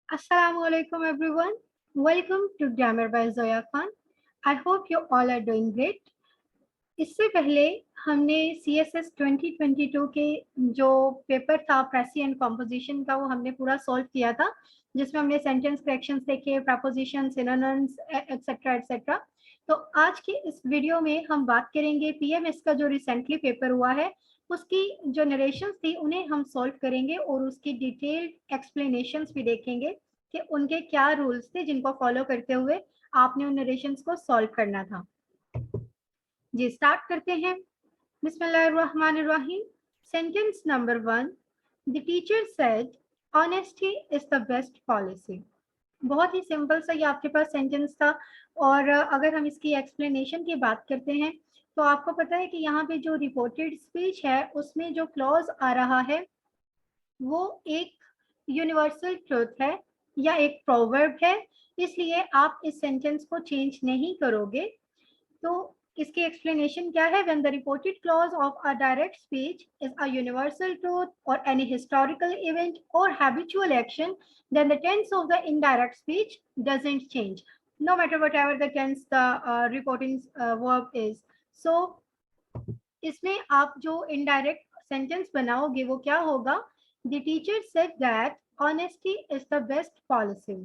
Assalamu alaikum everyone. Welcome to Grammar by Zoya Khan. I hope you all are doing great. इससे पहले हमने CSS 2022 के जो paper था प्रेसी एंड कॉम्पोजिशन का वो हमने पूरा सॉल्व किया था, जिसमें हमने सेंटेंस करेक्शंस देखे, प्रपोजिशन, सिनोनिम्स एक्सेट्रा एक्सेट्रा। तो आज के इस वीडियो में हम बात करेंगे PMS का जो रिसेंटली पेपर हुआ है उसकी जो नरेशंस थी उन्हें हम सॉल्व करेंगे और उसकी डिटेल्ड एक्सप्लेनेशंस भी देखेंगे कि उनके क्या रूल्स थे जिनको फॉलो करते हुए आपने उन नरेशंस को सॉल्व करना था। जी स्टार्ट करते हैं। बिस्मिल्लाहिर्रहमानिर्रहीम। Sentence number 1, the teacher said honesty is the best policy. बहुत ही सिंपल सा ये आपके पास सेंटेंस था और अगर हम इसकी एक्सप्लेनेशन की बात करते हैं तो आपको पता है कि यहाँ पे जो रिपोर्टेड स्पीच है उसमें जो क्लॉज आ रहा है वो एक यूनिवर्सल ट्रुथ है या एक प्रोवर्ब है, इसलिए आप इस सेंटेंस को चेंज नहीं करोगे। तो इसकी एक्सप्लेनेशन क्या है? When the reported clause of a direct speech is a universal truth or any historical event or habitual action, then the tense of the indirect speech doesn't change, no matter whatever the tense the reporting verb is. So इसमें आप जो indirect sentence बनाओगे वो क्या होगा? The teacher said that honesty is the best policy.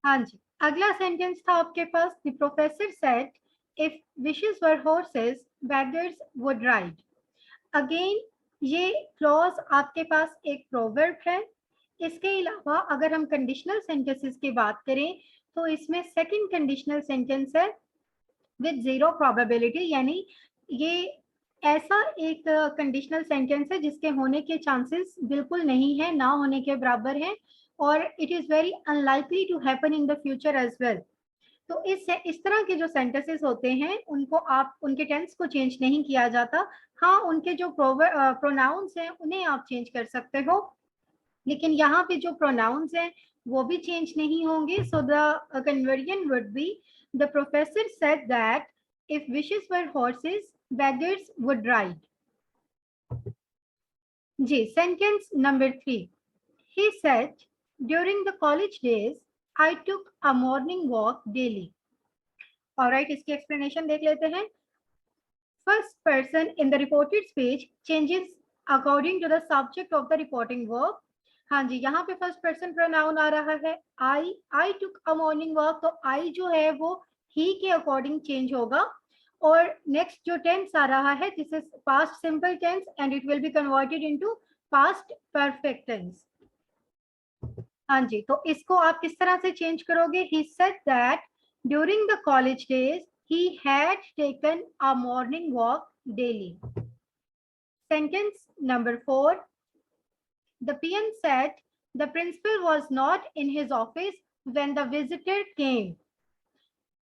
हाँ जी, अगला sentence था आपके पास, the professor said if wishes were horses beggars would ride. Again ये क्लॉज आपके पास एक प्रोवर्ब है। इसके अलावा अगर हम कंडीशनल सेंटेंसेस की बात करें तो इसमें सेकंड कंडीशनल सेंटेंस है विद जीरो प्रोबेबिलिटी, यानी ये ऐसा एक कंडीशनल सेंटेंस है जिसके होने के चांसेस बिल्कुल नहीं है, ना होने के बराबर है, और it is very unlikely to happen in the future as well. तो इस तरह के जो सेंटेंसेस होते हैं उनको आप उनके टेंस को चेंज नहीं किया जाता। हाँ, उनके जो प्रोनाउंस हैं उन्हें आप चेंज कर सकते हो, लेकिन यहाँ पे जो प्रोनाउंस हैं वो भी चेंज नहीं होंगे। So the conversion would be the professor said that if wishes were horses beggars would ride. जी, sentence number 3, he said during the college days I took a morning walk daily. Alright, इसकी explanation देख लेते हैं। First person in the reported speech changes according to the subject of the reporting verb. हाँ जी, यहाँ पे first person pronoun आ रहा है आई टुक अ मॉर्निंग वॉक, तो आई जो है वो ही के अकॉर्डिंग चेंज होगा। और नेक्स्ट जो टेंस आ रहा है this is past simple tense and it will be converted into past perfect tense. हाँ जी, तो इसको आप किस तरह से चेंज करोगे? He said that during the college days he had taken a morning walk daily. Sentence number 4, the PM said the principal was not in his office when the visitor came.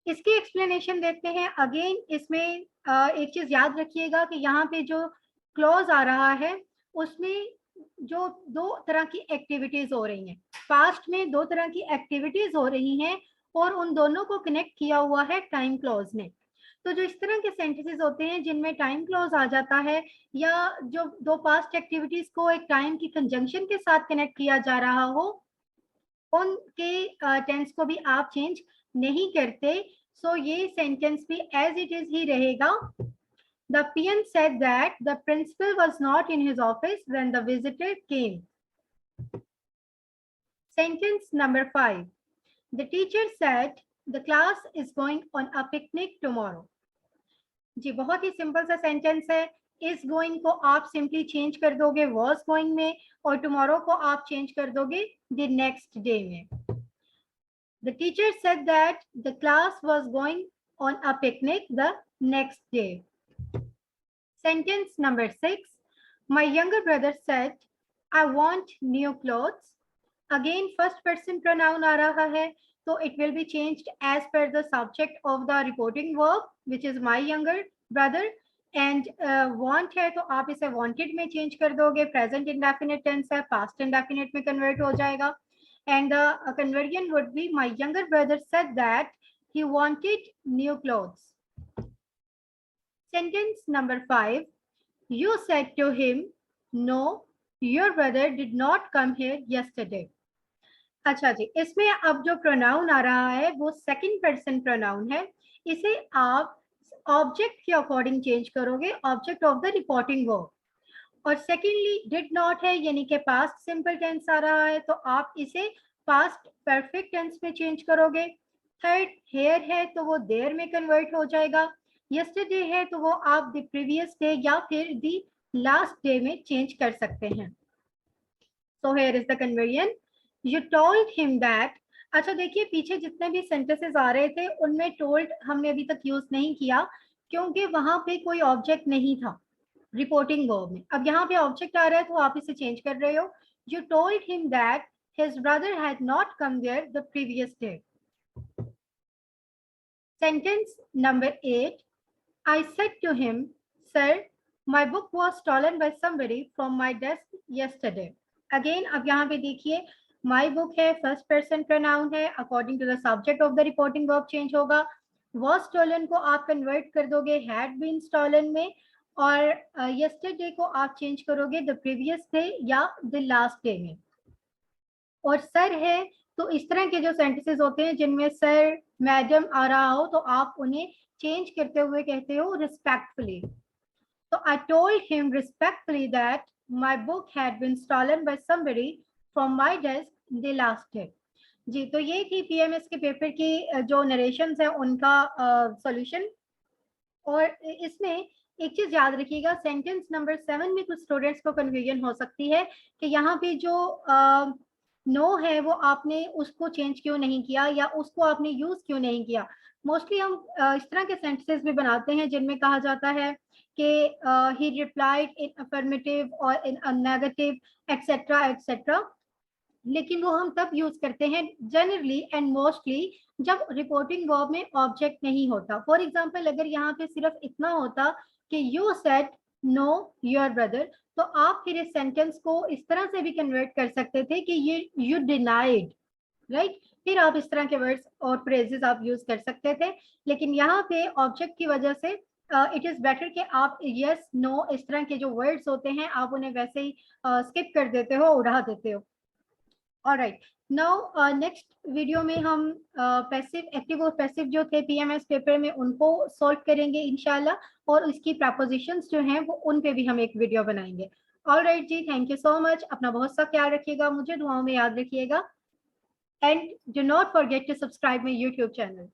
इसकी explanation देखते हैं। Again इसमें एक चीज याद रखिएगा कि यहाँ पे जो क्लॉज आ रहा है उसमें जो दो तरह की एक्टिविटीज हो रही हैं, पास्ट में दो तरह की एक्टिविटीज हो रही हैं और उन दोनों को कनेक्ट किया हुआ है टाइम क्लॉज ने। तो जो इस तरह के सेंटेंसेस होते हैं जिनमें टाइम क्लॉज आ जाता है या जो दो पास्ट एक्टिविटीज को एक टाइम की कंजंक्शन के साथ कनेक्ट किया जा रहा हो, उनके टेंस को भी आप चेंज नहीं करते। सो ये सेंटेंस भी एज इट इज ही रहेगा। The PM said that the principal was not in his office when the visitor came. Sentence number 5, the teacher said the class is going on a picnic tomorrow. जी, बहुत ही simple सा sentence है। इस going को आप simply change कर दोगे was going में, और टुमारो को आप चेंज कर दोगे the next day में। The teacher said that the class was going on a picnic the next day. Sentence number 6, my younger brother said I want new clothes. Again first person pronoun आ रहा है, so it will be changed as per the subject of the reporting verb which is my younger brother, and want है तो आप इसे wanted में change कर दोगे। present indefinite tense है, past indefinite में convert हो जाएगा, and the conversion would be my younger brother said that he wanted new clothes. Sentence number 5, you said to him no, your brother did not come here yesterday. अच्छा जी, इसमें अब जो pronoun आ रहा है वो सेकंड पर्सन प्रोनाउन है। इसे आप ऑब्जेक्ट के अकॉर्डिंग चेंज करोगे, object of the reporting verb. और सेकेंडली डिड नॉट है यानी कि पास्ट सिंपल टेंस आ रहा है, तो आप इसे पास्ट परफेक्ट टेंस में चेंज करोगे। थर्ड हेयर है तो वो देयर में कन्वर्ट हो जाएगा। यस्टरडे है तो वो आप द प्रीवियस डे या फिर द लास्ट डे में चेंज कर सकते हैं। So here is the conversion, you told him that. अच्छा देखिए, पीछे जितने भी सेंटेंसेस आ रहे थे उनमें टोल्ड हमने अभी तक यूज नहीं किया, क्योंकि वहां पे कोई ऑब्जेक्ट नहीं था रिपोर्टिंग वर्ब में। अब यहाँ पे ऑब्जेक्ट आ रहा है तो आप इसे चेंज कर रहे हो। You told him that his brother had not come there the previous day. Sentence number 8, I said to him, sir, my book was stolen by somebody from my desk yesterday. Again, अब यहाँ पे देखिए, my book है, first person pronoun है, according to the subject of the reporting verb change होगा। was stolen को आप convert कर दोगे had been stolen में, और yesterday को आप चेंज करोगे द प्रीवियस डे या द लास्ट डे में। और सर है तो इस तरह के जो सेंटेंसेस होते हैं जिनमें सर मैडम आ रहा हो तो आप उन्हें चेंज करते हुए कहते हो रिस्पेक्टफुली। तो I told him respectfully that my book had been stolen by somebody from my desk the last day. जी, तो ये थी पीएमएस के पेपर की जो नरेशंस है उनका सॉल्यूशन। और इसमें एक चीज याद रखिएगा, सेंटेंस नंबर 7 में कुछ स्टूडेंट्स को कंफ्यूजन हो सकती है कि यहाँ पे जो नो है वो आपने उसको चेंज क्यों नहीं किया या उसको आपने यूज क्यों नहीं किया। मोस्टली हम इस तरह के सेंटेंसेस भी बनाते हैं जिनमें कहा जाता है कि ही रिप्लाइड इन अफर्मेटिव और इन अ नेगेटिव एक्सेट्रा एक्सेट्रा, लेकिन वो हम तब यूज करते हैं जनरली एंड मोस्टली जब रिपोर्टिंग वर्ब में ऑब्जेक्ट नहीं होता। फॉर एग्जाम्पल, अगर यहाँ पे सिर्फ इतना होता कि you said know your brother, तो आप फिर इस सेंटेंस को इस तरह से भी कन्वर्ट कर सकते थे कि यू डिनाइड, राइट। फिर आप इस तरह के वर्ड्स और फ्रेजेस आप यूज कर सकते थे, लेकिन यहाँ पे ऑब्जेक्ट की वजह से इट इज बेटर कि आप यस नो इस तरह के जो वर्ड्स होते हैं आप उन्हें वैसे ही स्किप कर देते हो, उड़ा देते हो। ऑलराइट, नाउ नेक्स्ट वीडियो में हम पैसिव एक्टिव और पैसिव जो थे पीएमएस पेपर में उनको सॉल्व करेंगे इंशाल्लाह, और उसकी प्रपोजिशंस जो हैं वो उन पे भी हम एक वीडियो बनाएंगे। ऑलराइट जी, थैंक यू सो मच, अपना बहुत सा ख्याल रखिएगा, मुझे दुआओं में याद रखिएगा, and do not forget to subscribe my YouTube channel.